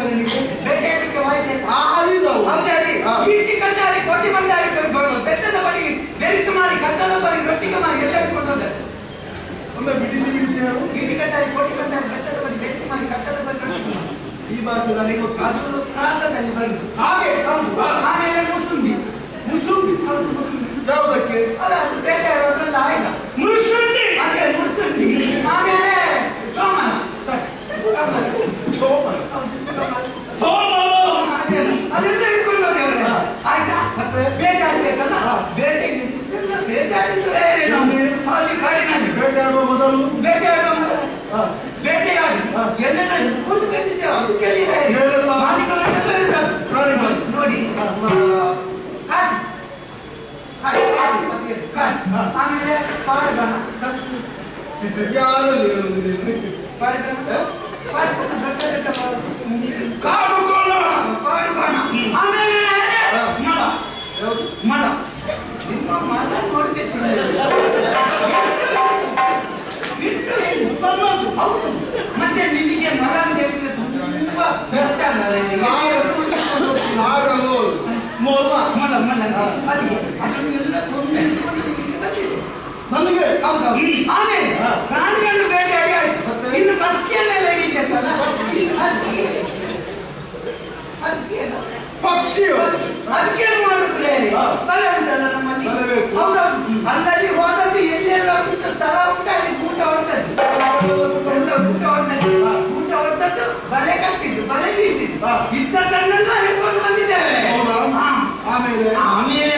ನಿನಗೆ ಬೇಟೆಯಾಡಲಿಕ್ಕೆ ವಾಯ್ದೆ ಹೌದು ಕೀರ್ತಿ ಕಟ್ಟಾರಿ ಕೊಟ್ಟಿ ಬಂದಾರಿ ಬೆಟ್ಟದ ಬಡಿ ಬೆರಿತು ಮಾರಿ ಕಟ್ಟದ ಬರಿ ರೊಟ್ಟಿಗೆ ಮಾರಿ ಎಲ್ಲ ಇಟ್ಕೊಂಡು ಒಮ್ಮೆ ಬಿಡಿಸಿ ಹೇಳು. ಕೀರ್ತಿ ಕಟ್ಟಾರಿ ಕೊಟ್ಟಿ ಬಂದಾರಿ ಬೆಟ್ಟದ ಬಡಿ ಬೆರಿತು ಮಾರಿ ಕಟ್ಟದ ಬರಿ ಈ ಭಾಷೆ ನನಗೆ ಅದು ಪ್ರಾಸದಲ್ಲಿ ಬಂದು ಹಾಗೆ ಆಮೇಲೆ ಮುಸುಂಬಿ ಹೌದು ಮುಸುಂಬಿ ಯಾವುದಕ್ಕೆ ಅದು ಬೇಟೆಯಾಡೋದ್ರಲ್ಲ ಆಯ್ತ ಮುಸುಂಡಿ ಅದೇ ಮುಸುಂಡಿ ಆಮೇಲೆ ಸೋಮನ ಅದೆಲ್ಲ ಹಿಡ್ಕೊಂಡು ಹೋದೆವ್ರೆ ಆಯ್ತಾ ಬೇಟೆಯಾಡ್ಬೇಕಲ್ಲ ಬೇಟೆಗೆ ಬೇಟೆಯಾಡಿದ್ರೆ ಅಲ್ಲಿ ಕಾಡಿನಲ್ಲಿ ಬೇಟೆಯಾಡುವ ಮೊದಲು ಬೇಟೆಯಾಡಿ ಎಲ್ಲೆಲ್ಲ ಹಿಡ್ಕೊಂಡು ಬೇಟಿದ್ದೇವೆ ಅದು ಕೇಳಿದ್ರೆ ಪ್ರಾಣಿಗಳು ನೋಡಿ ಆಮೇಲೆ ಪಾಡುಗಾಣ ಆಮೇಲೆ ಮಲ ನಿಮ್ಮ ಮಲ ನೋಡ್ತಿರ್ತೀನಿ ಹೌದು ಮತ್ತೆ ನಿಮಗೆ ಮಲ ಅಂತ ಹೇಳಿದ್ರೆ ತುಂಬಾ ನನಗೆ ಹೌದೌದು ಆಮೇಲೆ ಪ್ರಾಣಿಗಳನ್ನು ಬೇಟೆಯಾಡಿ ಆಯ್ತು ಇನ್ನು ಹಸ್ಕಿಯನ್ನೆಲ್ಲ ಹಿಡಿತಲ್ಲ ಪಕ್ಷಿ ಅದಕ್ಕೇನು ಮಾಡಿದ್ರೆ ತಲೆ ಉಂಟಲ್ಲ ನಮ್ಮಲ್ಲಿ ಹೌದೌದು ಅಲ್ಲಲ್ಲಿ ಹೋದದ್ದು ಎಲ್ಲೆಲ್ಲ ಉಂಟು ಸ್ಥಳ ಉಂಟು ಅಲ್ಲಿ ಊಟ ಹೊಡ್ತದ್ದು ಎಲ್ಲ ಊಟ ಹೊಡ್ತದ್ದು ಬಲೆ ಕಟ್ಟಿದ್ದು ಬಲೆ ಬೀಸಿದ್ದು ಇದ್ದದನ್ನೆಲ್ಲ ಹಿಡ್ಕೊಂಡು ಬಂದಿದ್ದೇವೆ ಆಮೇಲೆ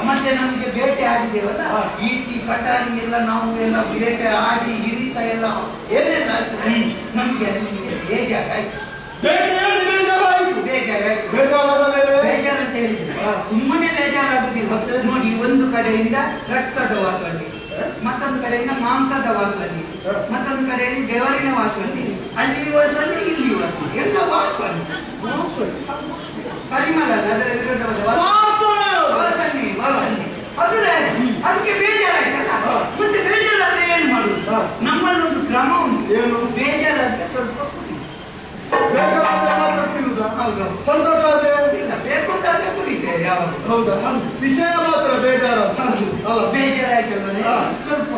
ಮತ್ತೆ ನಮಗೆ ಬೇಟೆ ಆಡಿದ್ದೇವಲ್ಲ ಈಟಿ ಕಟಾರಿ ಎಲ್ಲ ನಾವು ಎಲ್ಲ ಬೇಟೆ ಆಡಿ ಹಿಡಿತ ಎಲ್ಲ ಏನೇನು ಆಗ್ತದೆ ನಮಗೆ ಅಲ್ಲಿ ಬೇಜಾರಾಯ್ತು ಬೇಜಾರು ಅಂತ ಹೇಳಿದ್ರೆ ಸುಮ್ಮನೆ ಬೇಜಾರಾಗುದಿಲ್ಲ ನೋಡಿ ಒಂದು ಕಡೆಯಿಂದ ರಕ್ತದ ವಾಸನೆ ಮತ್ತೊಂದು ಕಡೆಯಿಂದ ಮಾಂಸದ ವಾಸನೆ ಮತ್ತೊಂದು ಕಡೆಯಲ್ಲಿ ಬೆವರಿನ ವಾಸನೆ ಅಲ್ಲಿ ವಾಸನೆ ಇಲ್ಲಿ ವಾಸನೆ ಎಲ್ಲ ವಾಸನೆ ಪರಿಮಳ ಅದರ ವಿರುದ್ಧವಾದ ವಾಸನೆ ಅದಕ್ಕೆ ಬೇಜಾರಾಯ್ತಲ್ಲ ಮತ್ತೆ ಬೇಜಾರಾದ್ರೆ ಏನು ಮಾಡುದು ನಮ್ಮಲ್ಲೊಂದು ಕ್ರಮ ಉಂಟು ಏನು ಬೇಜಾರಾದ್ರೆ ಸ್ವಲ್ಪ ಸಂತೋಷ ಆದ್ರೆ ಇಲ್ಲ ಬೇಕು ಅಂತಾದ್ರೆ ಕುಡಿತೇವೆ ಯಾವಾಗ ಹೌದಾ ವಿಷಯ ಮಾತ್ರ ಬೇಜಾರ ಅಲ್ಲ ಬೇಜಾರಾಯ್ತಲ್ಲ ಸ್ವಲ್ಪ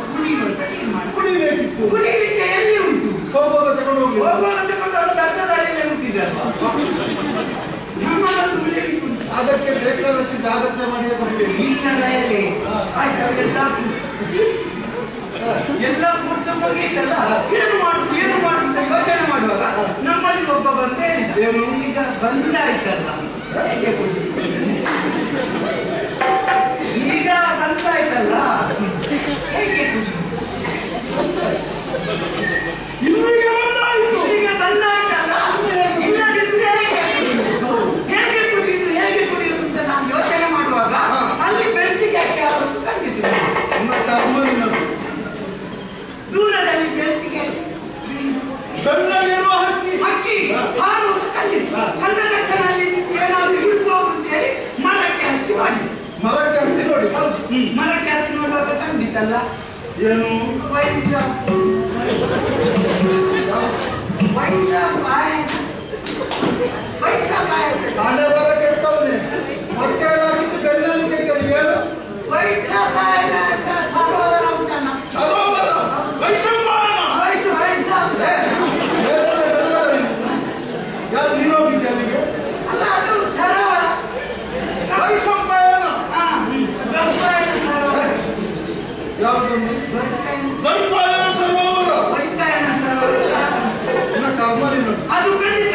ಕುಡಿಬೇಕಿತ್ತು ಕುಡಿಲಿಕ್ಕೆ ಎಲ್ಲಿ ಉಂಟು ಹೋಗುವಾಗ ತಗೊಂಡು ಹೋಗಿ ತಗೊಂಡು ಅರ್ಧ ದಾರಿಯಲ್ಲೇ ಉಂಟಿದ್ದಾರೆ ನಮ್ಮಲ್ಲೊಂದು ಉಳಿಲಿಕ್ಕೆ ಉಂಟು ಅದಕ್ಕೆ ಬೇಕಾದಷ್ಟು ಜಾಗ್ರತೆ ಮಾಡಿ ಬರ್ತೇವೆ ಇಲ್ಲ ರಯಲ್ಲಿ ಆಯ್ತು ಎಲ್ಲ ಕೂಡ್ತು ಹೋಗಿದ್ದಲ್ಲ ಏನು ಮಾಡುದು ಅಂತ ಯೋಚನೆ ಮಾಡುವಾಗ ನಮ್ಮಲ್ಲಿ ಒಬ್ಬ ಬಂದು ಹೇಳಿದ ಈಗ ಬಂದಾಯ್ತಲ್ಲ ಈಗ ಬಂದಾಯ್ತಲ್ಲ ಹೇಗೆ ಈಗ ಬಂದಾಯ್ತಲ್ಲ ಇಲ್ಲದಿದ್ರೆ ಹೇಗೆ ಕುಡಿಯುದು ಅಂತ ನಾನು ಯೋಚನೆ ಮಾಡುವಾಗ ಅಲ್ಲಿ ಬೆಳ್ತಿಗೆ ಕಂಡಿದ್ದೀನಿ ದೂರದಲ್ಲಿ ಬೆಳ್ತಿಗೆ ಬೆಳ್ಳಗಿರುವ ಹಕ್ಕಿ ಹಾರುವುದು ಕಂಡಿತ್ತು ಕಂಡ ತಕ್ಷಣ ಅಲ್ಲಿ ಏನಾದ್ರು ಇರ್ಬೋದು ಅಂತೇಳಿ ಮರಕ್ಕೆ ಹತ್ತಿ ಮಾಡಿ ನೋಡಿ ಮರಕ್ಕೆ ಹತ್ತಿ ನೋಡುವಾಗ ಕಂಡಿತ್ತಲ್ಲ ಏನು ವೈನ್ ಶಾಪ್ ಕೆಟ್ಟವನೇ ಮತ್ತೆ ಬೆಳ್ಳಲ್ಲಿ ಕೇಳ್ತಾರೆ ಏನು ವೈನ್ ಶಾಪ್ ಸರೋವರ ಉಂಟಲ್ಲ ಸರೋವರ ಯಾರು ನೀನು ಹೋಗಿದ್ದೆ ಅಲ್ಲಿಗೆ ಅಲ್ಲ ಅದು ಸರೋವರ ವೈಶಂಪಾಯನ ಯಾವುದೊಂದು ವೈಪಾಯನ ಸರೋವರ ಅದು ಖಂಡಿತ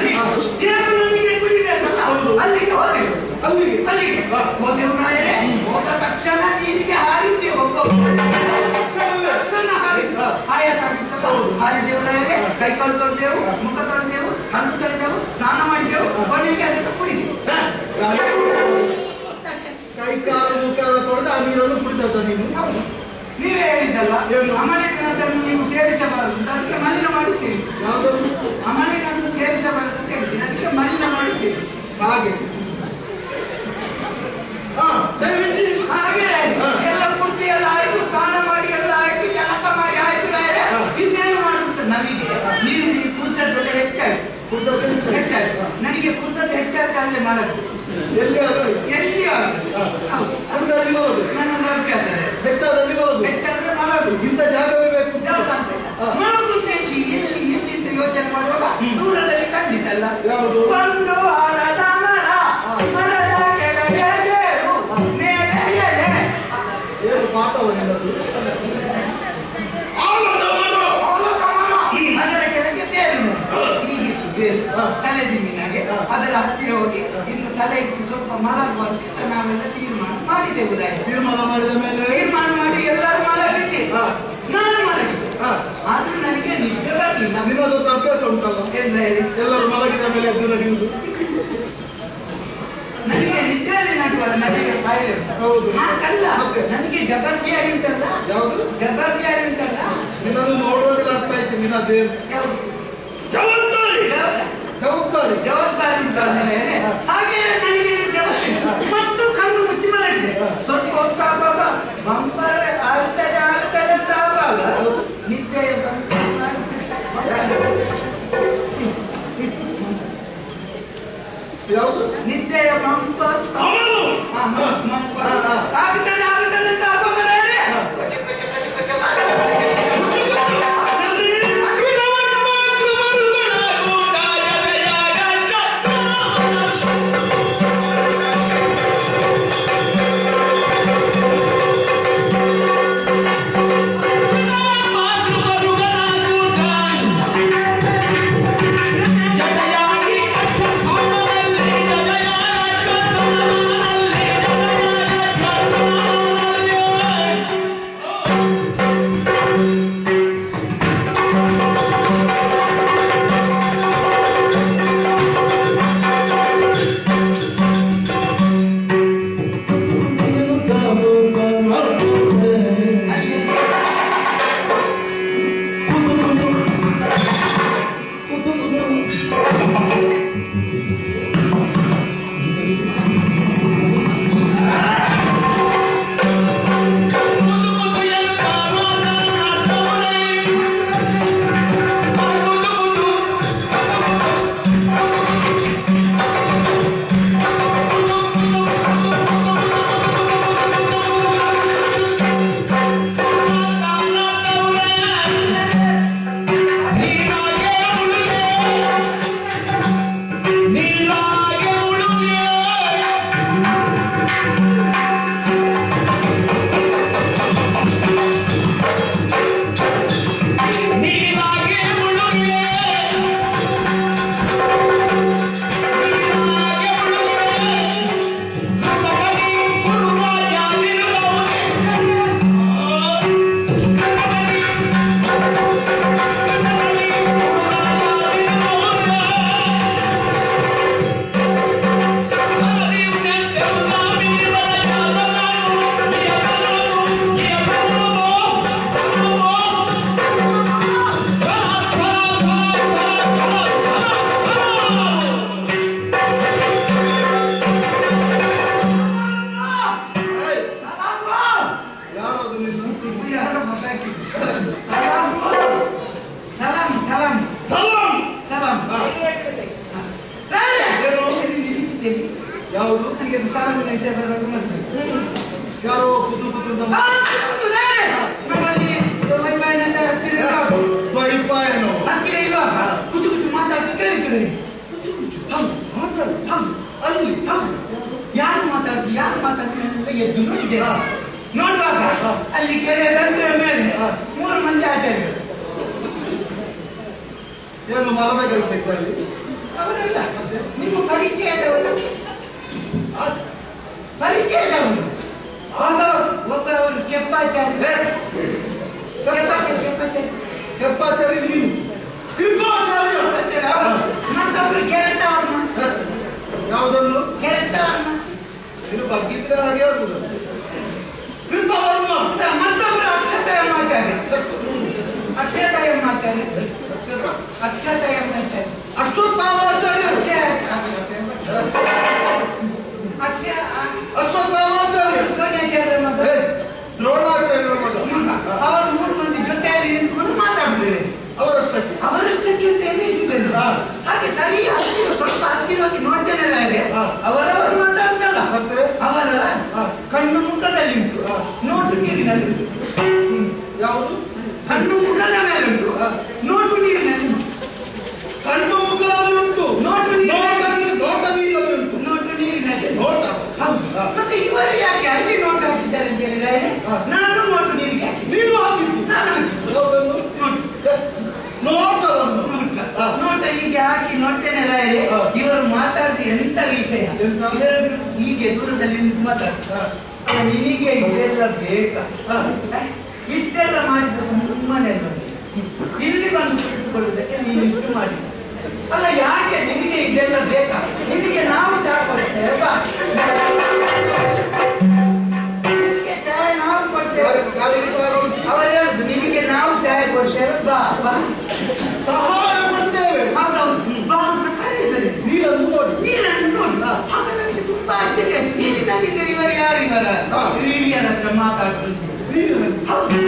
ನಮಗೆ ಕುಡಿಬೇಕಲ್ಲ ಅಲ್ಲಿಗೆ ಹೋದೆವು ಅಲ್ಲಿಗೆ ಹೋದೆವು ನಾಯರೇ ಹೋದ ತಕ್ಷಣ ನೀರಿಗೆ ಹಾರಿದ್ದೇವೆ ತಕ್ಷಣ ಆಯಾಸ ಆಗಿತ್ತಲ್ಲ ಹಾರಿದ್ದೇವು ನಾಯರೇ ಕೈ ಕಾಲು ತೊಳೆದೆವು ಮುಖ ತೊಳೆದೆವು ಹಣ್ಣು ತೊಳೆದೆವು ಸ್ನಾನ ಮಾಡಿದೆವು ಕೊನೆಗೆ ಅದಕ್ಕೆ ಕುಡಿದೆವು ಕೈ ಕಾಲು ಮುಖ ತೊಳೆದು ಆ ನೀರನ್ನು ಕುಡಿದ ನೀನು ನೀವೇ ಹೇಳಿದ್ದಲ್ಲ ಅಮಲಿನ ನೀವು ಸೇರಿಸಬಾರದು ಅದಕ್ಕೆ ಮಲಿನ ಮಾಡಿಸಿ ಅಮಲಿನನ್ನು ಸೇರಿಸಬಾರದು ಅಂತ ಹೇಳ್ತೀನಿ ಅದಕ್ಕೆ ಮಲಿನ ಮಾಡಿಸಿ ಹಾಗೆ ಹಾಗೆ ಎಲ್ಲ ಪೂರ್ತಿ ಎಲ್ಲ ಆಯ್ತು ಸ್ನಾನ ಮಾಡಿ ಎಲ್ಲ ಆಯ್ತು ಕೆಲಸ ಮಾಡಿ ಆಯ್ತು ಇನ್ನೇನು ಮಾಡುತ್ತೆ ನಮಗೆ ನೀರು ಕುಡಿದದ್ದೆಲ್ಲ ಹೆಚ್ಚಾಯ್ತು ನನಗೆ ಪುಸ್ತಕ ಹೆಚ್ಚಾಗಿ ಅಲ್ಲೇ ಮಾಡೋದು ಎಲ್ಲಿ ಆದ್ರೂ ಎಲ್ಲಿ ಅಲ್ಲಿ ಬರೋದು ನನ್ನ ಅಭ್ಯಾಸ ಹೆಚ್ಚಾದಲ್ಲಿ ಬರೋದು ಹೆಚ್ಚಾದ್ರೆ ಮಾಡೋದು ಇಂಥ ಜಾಗವೇ ಬೇಕು ಮಾಡೋದು ಎಲ್ಲಿ ಎಲ್ಲಿ ಎಲ್ಲಿಂದ ಯೋಚನೆ ಮಾಡುವಾಗ ದೂರದಲ್ಲಿ ಖಂಡಿತಲ್ಲ ಯಾವುದು ಒಂದು ಆಳದ ಮರ ಮರದ ಕೆಳಗೆ ಬೇರು ಮೇಲೆ ಎಲೆ ಏನು ಪಾಠವನ್ನೆಲ್ಲದು ಅದರ ಕೆಳಗೆ ಬೇರು ಹೀಗಿತ್ತು ಬೇರು ತಲೆದಿಂಬಿನಾಗೆ ಅದರ ಹತ್ತಿರ ಹೋಗಿ ಇನ್ನು ತಲೆ ಇಟ್ಟು ಸ್ವಲ್ಪ ಮಲಗುವಂತ ನಾವೆಲ್ಲ ತೀರ್ಮಾನ ಮಾಡಿದೆವು ತೀರ್ಮಾನ ಮಾಡಿದ ಮೇಲೆ ತೀರ್ಮಾನ ಮಾಡಿ ಎಲ್ಲರೂ ಮಲಗಿದ್ದೆ ನಾನು ಮಲಗಿದ್ದೆ ಆದ್ರೂ ನನಗೆ ನಿದ್ದೆ ಬರಲಿಲ್ಲ ನಿನ್ನದೊಂದು ಅಭ್ಯಾಸ ಉಂಟಲ್ಲ ಎಲ್ಲರೂ ಮಲಗಿದ ಮೇಲೆ ಎದ್ದು ನಡೆಯುವುದು ನನಗೆ ನಿದ್ದೆಯಲ್ಲಿ ನಡುವ ನನಗೆ ಕಾಯಿಲೆ ಹೌದು ಹಾಗಲ್ಲ ನನಗೆ ಜಬರ್ಬಿಯಾರಿ ಉಂಟಲ್ಲ ಯಾವುದು ಜಬರ್ಬಿಯಾರಿ ಉಂಟಲ್ಲ ನಿನ್ನನ್ನು ನೋಡುವಾಗಲೇ ಅರ್ಥ ಆಯ್ತು ನಿನ್ನ ದೇವ್ ಜವಾಬ್ದಾರಿ ಜವಾಬ್ದಾರಿ ಜವಾಬ್ದಾರಿ ಉಂಟಲ್ಲ ಹಾಗೆ ನನಗೆ ನಿದ್ದೆ ಬರಲಿಲ್ಲ ಮತ್ತು ಕಣ್ಣು ಮುಚ್ಚಿ ಮಲಗಿದೆ ಸ್ವಲ್ಪ ಹೊತ್ತಾಗುವಾಗ ಬಂಪರ್ ಆಗ್ತದೆ ಅಂತ ಆಗುವಾಗ ನಿದ್ದೆಯ ಯಾವುದು ನಿದ್ದೆಯ ಬಂಪರ್ ಆಗ್ತದೆ ಅಂತ ಆಗುವಾಗ ಯಾವುದು ನನಗೆ ಸಾಮಾನ್ಯ ಸೇವೆಗಳನ್ನು ಮಾಡ್ತಾರೆ ಯಾರೋ ಕುತು ಕುತು ನಮ್ಮಲ್ಲಿ ವೈಫೈನಿಂದ ಹತ್ತಿರ ವೈಫೈನು ಹತ್ತಿರ ಇಲ್ವಾ ಕುಚು ಕುಚು ಮಾತಾಡ್ತಾ ಕೇಳಿಸ್ತಾರೆ ಅಲ್ಲಿ ಯಾರು ಮಾತಾಡ್ತೀನಿ ಅಂತ ಎದ್ದು ನೋಡಿದ್ದೆ ನೋಡುವಾಗ ಅಲ್ಲಿ ಕೆರೆ ದಂಡೆಯ ಮೇಲೆ 3 ಮಂದಿ ಆಚಾರ್ಯರು ಏನು ಮರದ ಕೆಲಸ ಇದ್ದಾರೆ ಅವರೆಲ್ಲ ನಿಮ್ಮ ಪರಿಚಯದವರು ಒಬ್ಬರವರು ಕೆಪ್ಪಾಚಾರ್ಯ ಕೆಪ್ಪಾಚಾರ್ಯ ನೀನು ಕೃಪಾಚಾರ್ಯ ಮತ್ತೊಬ್ರು ಕೆರೆತವರ್ಮ ಯಾವುದನ್ನು ಕೆರೆತವರ್ಮ ನೀನು ಬಗ್ಗಿದ್ರೆ ಹಾಗೆ ಆಗುದು ಕೃತವರ್ಮ ಮತ್ತೊಬ್ರು ಅಕ್ಷತಯಮ್ಮಾಚಾರ್ಯ ಅಶ್ವತ್ಥಾಮಾಚಾರ್ಯ ದ್ರೋಣಾಚಾರ್ಯರ ಮಗ ಅವರು 3 ಮಂದಿ ಜೊತೆಯಲ್ಲಿ ನಿಂತುಕೊಂಡು ಮಾತಾಡಿದ್ದಾರೆ ಅವರಷ್ಟಕ್ಕೆ ಅಂತ ಎನ್ನಿಸಿದರು ಹಾಗೆ ಸರಿ ಅಷ್ಟು ಸ್ವಲ್ಪ ಹತ್ತಿರ ಹೋಗಿ ನೋಡ್ತೇನೆ ರಾಯರೇ. ಹಾ. ಅವರವರು ಮಾತಾಡ್ತಲ್ಲ ಮತ್ತೆ ಅವರ ಹಾ. ಕಣ್ಣು ಮುಖದಲ್ಲಿ ಉಂಟು, ಹಾ. ನೋಟು ನೀರಿನಲ್ಲಿ ಉಂಟು. ಯಾವುದು? ಕಣ್ಣು ಮುಖದ ಮೇಲೆ ಉಂಟು, ಹಾ. ನೋಟು ನೀರಿನಲ್ಲಿ ಉಂಟು. ಕಣ್ಣು ಮುಖದಲ್ಲಿ ಉಂಟು, ನೋಟು ನೀರಿನಲ್ಲಿ ನೋಟ ನೀರಲ್ಲಿ ಉಂಟು. ನೋಟು ನೀರಿನಲ್ಲಿ ನೋಟ ಹೌದು. ಹಾ. ಮತ್ತೆ ಇವರು ಯಾಕೆ ಅಲ್ಲಿ ನೋಟು ಹಾಕಿದ್ದಾರೆ ಅಂತ ಹೇಳಿದ್ರೆ ಹಾ. ನಾನು ನೋಟು ನೀರಿಗೆ ನೀನು ಹಾಕಿದ್ದು ನಾನು ಹಾಕಿದ್ದು. ಯಾವುದನ್ನು? ನೋಟವನ್ನು. ಹಾ. ನೋಟ ಹೀಗೆ ಹಾಕಿ ನೋಡ್ತೇನೆ ರಾಯರೇ. ಹಾ. ಇವರು ಮಾತಾಡಿದ ಎಂತ ವಿಷಯ ಎಂತ? ಇವರು ಹೀಗೆ ದೂರದಲ್ಲಿ ನಿಂತು ಮಾತಾಡ್ತಾರೆ. ನಿನಗೆ ಇದೆಲ್ಲ ಬೇಕಾ? ಹಾ. ಇಷ್ಟೆಲ್ಲ ಮಾಡಿದ ಸುಮ್ಮನೆ ಇಲ್ಲಿ ಬಂದು ಕುಳಿತುಕೊಳ್ಳುವುದಕ್ಕೆ ನೀನು ಇಷ್ಟು ಮಾಡಿ ಅಲ್ಲ, ಯಾಕೆ ನಿನಗೆ ಇದೆಲ್ಲ ಬೇಕಾ? ನಿನಗೆ ನಾವು ಚಹಾ ಕೊಡ್ತೇವೆ ಬಾ. ನಿನಗೆ ಚಾಯ್ ನಾವು ಕೊಡ್ತೇವೆ. ಅವರು ಹೇಳುದು ನಿನಗೆ ನಾವು ಚಾಯ್ ಕೊಡ್ತೇವೆ ಬಾ ಬಾ. ಸಹಾಯ ಮಾಡ್ತೇವೆ. ಹೌದೌದು ಬಾ ಅಂತ ಕರೀತಾರೆ. ನೀರನ್ನು ನೋಡಿ. ನೀರನ್ನು ನೋಡಿ. ಹಾ. ಆಗ ನನಗೆ ತುಂಬಾ ಆಶ್ಚರ್ಯ. ನೀರಿನಲ್ಲಿ ಇವರು ಯಾರು ಇವರ ಹಾ. ಹಿರಿಯರ ಹತ್ರ ಮಾತಾಡ್ತಿದ್ರು. ನೀರಿನಲ್ಲಿ ಹೌದು.